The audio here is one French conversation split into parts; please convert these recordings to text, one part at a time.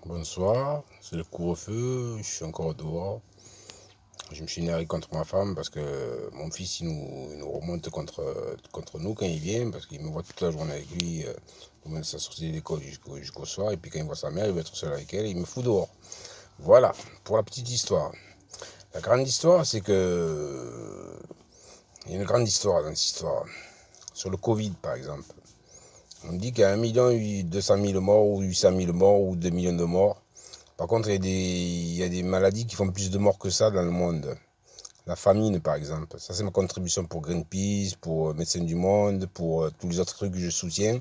Bonsoir, c'est le couvre-feu, je suis encore dehors. Je me suis énervé contre ma femme parce que mon fils il nous remonte contre nous quand il vient, parce qu'il me voit toute la journée avec lui, au moment de sa sortie de l'école jusqu'au soir, et puis quand il voit sa mère, il veut être seul avec elle, il me fout dehors. Voilà, pour la petite histoire. La grande histoire, c'est que... Il y a une grande histoire dans cette histoire. Sur le Covid, par exemple. On dit qu'il y a 1 200 000 morts, ou 800 000 morts, ou 2 millions de morts. Par contre, il y a des maladies qui font plus de morts que ça dans le monde. La famine, par exemple. Ça, c'est ma contribution pour Greenpeace, pour Médecins du Monde, pour tous les autres trucs que je soutiens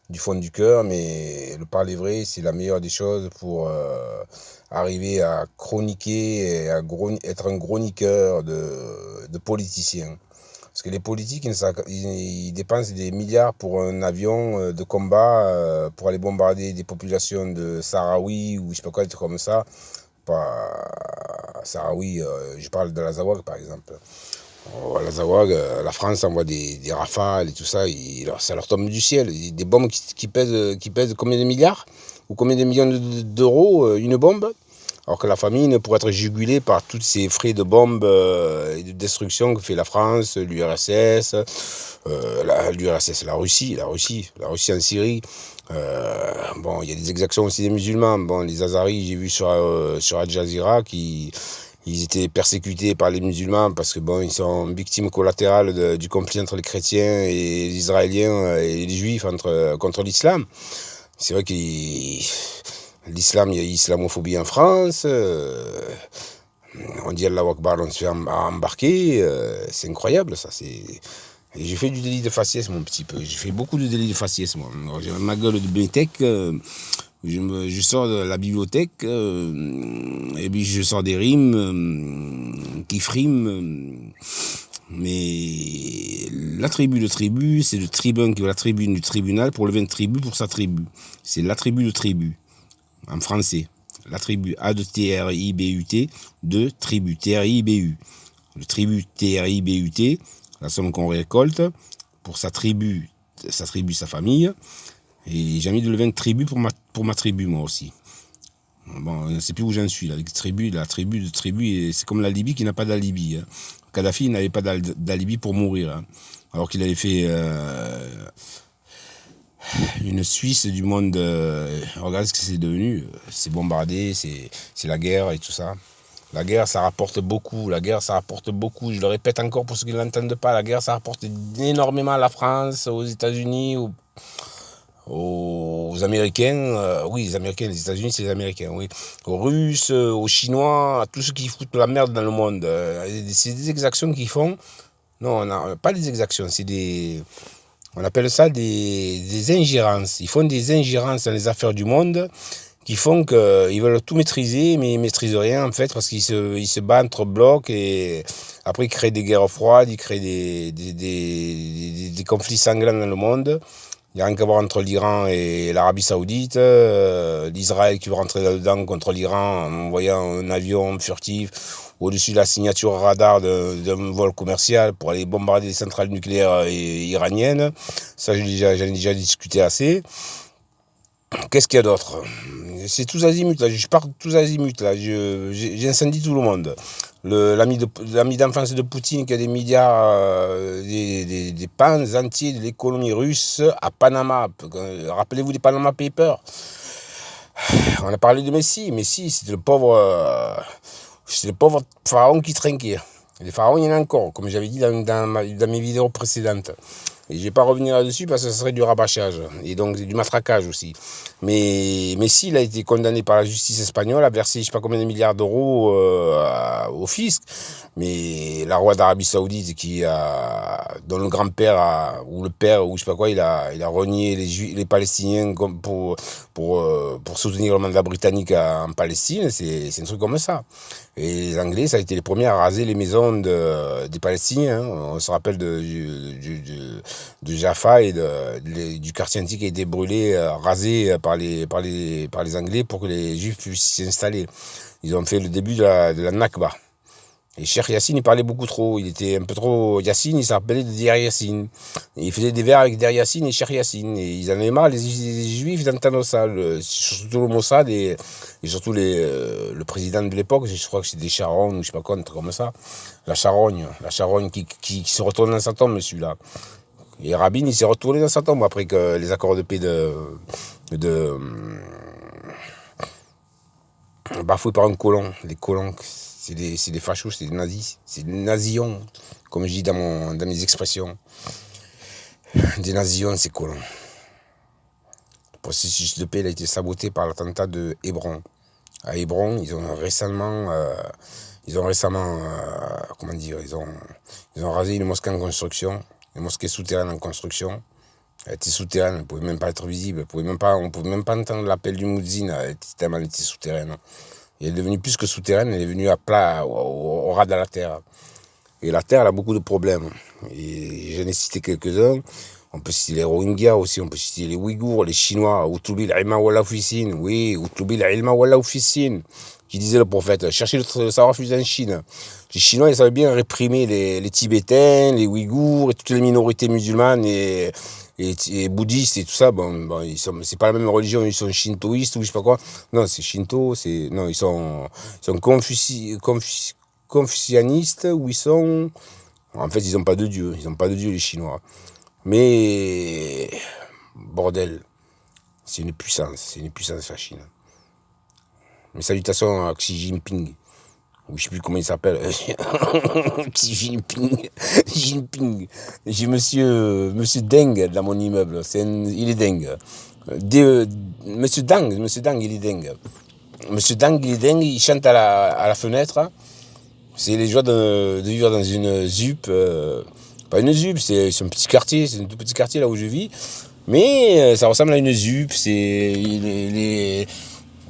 du fond du cœur. Mais le parler vrai, c'est la meilleure des choses pour arriver à chroniquer et à être un chroniqueur de politiciens. Parce que les politiques, ils dépensent des milliards pour un avion de combat pour aller bombarder des populations de Sahraouis ou je sais pas quoi, des trucs comme ça. Pas Sahraoui, je parle de l'Azawad par exemple. À l'Azawad, la France envoie des rafales et tout ça, ça leur tombe du ciel. Des bombes qui pèsent combien de milliards ou combien de millions d'euros une bombe, alors que la famine pourrait être jugulée par tous ces frais de bombes et de destruction que fait la France, l'URSS, la Russie en Syrie. Bon, il y a des exactions aussi des musulmans. Bon, les Azaris, j'ai vu sur Al Jazeera ils étaient persécutés par les musulmans parce que bon, ils sont victimes collatérales du conflit entre les chrétiens et les Israéliens et les Juifs contre l'islam. C'est vrai que l'islam, il y a islamophobie en France. On dit Allah Akbar, on se fait embarquer. C'est incroyable, ça. J'ai fait du délit de faciès, mon petit peu. J'ai fait beaucoup de délits de faciès, moi. J'ai ma gueule de bibliothèque. Je sors de la bibliothèque et puis je sors des rimes qui friment. Mais l'attribut de tribu, c'est le tribun qui va à la tribune du tribunal pour lever une tribu pour sa tribu. C'est l'attribut de tribu, en français. L'attribut A de T-R-I-B-U-T, de tribu, T-R-I-B-U. Le tribut T-R-I-B-U-T, la somme qu'on récolte pour sa tribu, sa famille. Et j'ai envie de lever une tribu pour ma tribu, moi aussi. Bon, je ne sais plus où j'en suis, là. La tribu de tribu, c'est comme la Libye qui n'a pas d'alibi. Hein. Kadhafi n'avait pas d'alibi pour mourir. Hein. Alors qu'il avait fait une Suisse du monde. Regarde ce que c'est devenu. C'est bombardé, c'est la guerre et tout ça. La guerre, ça rapporte beaucoup. La guerre, ça rapporte beaucoup. Je le répète encore pour ceux qui ne l'entendent pas. La guerre, ça rapporte énormément à la France, aux États-Unis, aux Américains, oui, les Américains, les États-Unis, c'est les Américains, oui. Aux Russes, aux Chinois, à tous ceux qui foutent la merde dans le monde. C'est des exactions qu'ils font. Non, pas des exactions, on appelle ça des ingérences. Ils font des ingérences dans les affaires du monde qui font qu'ils veulent tout maîtriser, mais ils ne maîtrisent rien en fait, parce qu'ils se battent entre blocs et après ils créent des guerres froides, ils créent des conflits sanglants dans le monde. Il n'y a rien qu'à voir entre l'Iran et l'Arabie Saoudite, l'Israël qui veut rentrer là-dedans contre l'Iran en envoyant un avion furtif au-dessus de la signature radar d'un vol commercial pour aller bombarder les centrales nucléaires iraniennes. Ça, j'en ai déjà discuté assez. Qu'est-ce qu'il y a d'autre? C'est tous azimuts, là. Je pars tous azimuts, là. J'incendie tout le monde. L'ami d'enfance de Poutine qui a des milliards, des pans entiers de l'économie russe à Panama. Rappelez-vous des Panama Papers. On a parlé de Messi. Messi, c'était le pauvre pharaon qui trinquait. Les pharaons, il y en a encore, comme j'avais dit dans mes vidéos précédentes. Et je ne vais pas revenir là-dessus parce que ce serait du rabâchage et donc du matraquage aussi. Mais Messi, il a été condamné par la justice espagnole à verser je ne sais pas combien de milliards d'euros au fisc. Mais la roi d'Arabie Saoudite, dont le grand-père ou le père ou je ne sais pas quoi, il a renié les Palestiniens pour soutenir le mandat britannique en Palestine, c'est un truc comme ça. Et les Anglais, ça a été les premiers à raser les maisons des Palestiniens. Hein. On se rappelle de Jaffa et du quartier antique qui a été brûlé, rasé par les Anglais pour que les Juifs puissent s'y installer. Ils ont fait le début de la Nakba. Et Cheikh Yassine, il parlait beaucoup trop. Il était un peu trop... Yassine, il s'appelait Der Yassine. Et il faisait des vers avec Der Yassine et Cheikh Yassine. Et ils en avaient marre, les Juifs, d'entendre ça. Surtout le Mossad et surtout le président de l'époque, je crois que c'était Sharon ou je sais pas quoi, un truc comme ça. La Charogne qui se retourne dans sa tombe, celui-là. Et Rabin, il s'est retourné dans sa tombe après que les accords de paix bafoués par un colon. Les colons, c'est des fachos, c'est des nazis. C'est des nazions, comme je dis dans mes expressions. Des nazions, ces colons. Le processus de paix il a été saboté par l'attentat de Hébron. À Hébron, ils ont récemment comment dire, ils ont rasé une mosquée en construction, une mosquée souterraine en construction. Elle était souterraine, elle ne pouvait même pas être visible, on ne pouvait même pas entendre l'appel du Moudzine, tellement elle était souterraine. Et elle est devenue plus que souterraine, elle est venue à plat, au ras de la terre. Et la terre, elle a beaucoup de problèmes. Et j'en ai cité quelques-uns. On peut citer les Rohingyas aussi, on peut citer les Ouïghours, les Chinois, Utlubi l'ilma wala fissin, oui, Utlubi l'ilma wala fissin, qui disait le prophète, cherchez le savoir-faire en Chine. Les Chinois, ils savaient bien réprimer les Tibétains, les Ouïghours et toutes les minorités musulmanes et bouddhistes et tout ça. Bon, c'est pas la même religion, ils sont shintoïstes ou je sais pas quoi. Non, c'est Shinto, non, ils sont confucianistes ou ils sont... En fait, ils n'ont pas de Dieu, les Chinois. Mais, bordel, c'est une puissance la Chine. Mes salutations à Xi Jinping, ou je sais plus comment il s'appelle, Xi Jinping, j'ai monsieur Deng dans mon immeuble, il est dingue. Monsieur Deng, il est dingue. Monsieur Deng, il chante à la fenêtre, c'est les joies de vivre dans une ZUP, pas une ZUP, c'est un petit quartier, c'est un tout petit quartier là où je vis, mais ça ressemble à une ZUP,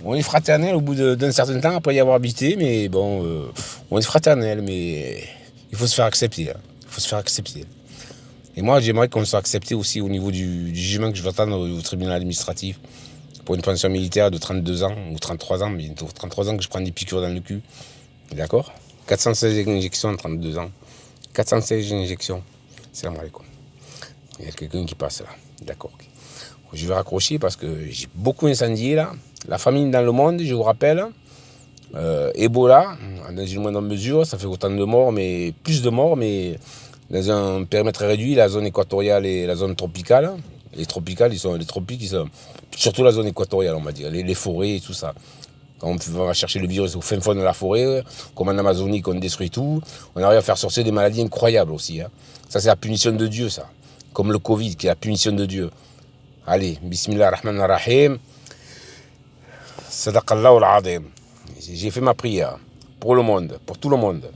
on est fraternel au bout d'un certain temps après y avoir habité, mais bon, on est fraternel, mais il faut se faire accepter, hein. Il faut se faire accepter. Et moi, j'aimerais qu'on soit accepté aussi au niveau du jugement que je vais attendre au tribunal administratif pour une pension militaire de 32 ans, ou 33 ans, bientôt 33 ans que je prends des piqûres dans le cul, d'accord ? 416 injections en 32 ans. 416 injections. Salam alaikum. Il y a quelqu'un qui passe là. D'accord. Je vais raccrocher parce que j'ai beaucoup incendié là. La famine dans le monde, je vous rappelle. Ebola, dans une moindre mesure, ça fait autant de morts, mais plus de morts, mais dans un périmètre réduit, la zone équatoriale et la zone tropicale. Les tropicales, les tropiques, ils sont surtout la zone équatoriale, on va dire, les forêts et tout ça. Quand on va chercher le virus au fin fond de la forêt, comme en Amazonie, qu'on détruit tout, on arrive à faire sortir des maladies incroyables aussi. Hein. Ça, c'est la punition de Dieu, ça. Comme le Covid, qui est la punition de Dieu. Allez, Bismillah ar-Rahman ar-Rahim. Sadaqallahu al-Azim. J'ai fait ma prière pour le monde, pour tout le monde.